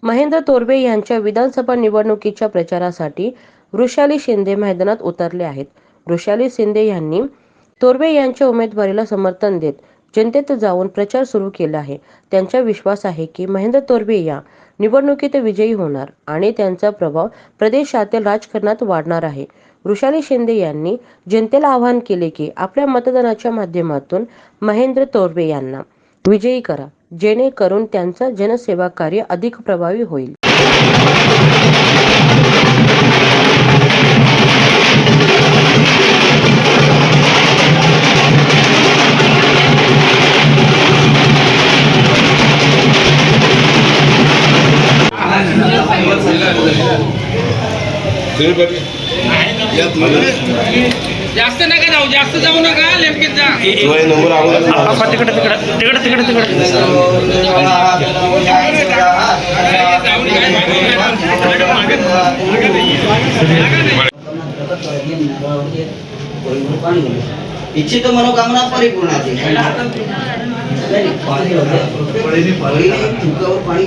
महेंद्र तोरवे यांच्या विधानसभा निवडणुकीच्या प्रचारासाठी वृषाली शिंदे मैदानात उतरले आहेत. वृषाली शिंदे यांनी तोरवे यांच्या उमेदवारीला समर्थन देत जनतेत जाऊन प्रचार सुरू केला आहे. त्यांचा विश्वास आहे की महेंद्र तोरवे या निवडणुकीत विजयी होणार आणि त्यांचा प्रभाव प्रदेशातील राजकारणात वाढणार आहे. वृषाली शिंदे यांनी जनतेला आवाहन केले की आपल्या मतदानाच्या माध्यमातून महेंद्र तोरवे यांना विजयी करा, जेणेकरून त्यांचा जनसेवा कार्य अधिक प्रभावी होईल. जास्त नका जाऊ, जास्त जाऊ नका, लेफ्ट जा. नंबर तिकडे तिकडे तिकडे तिकडे तिकडे इच्छित मनोकामना परिपूर्ण पाणी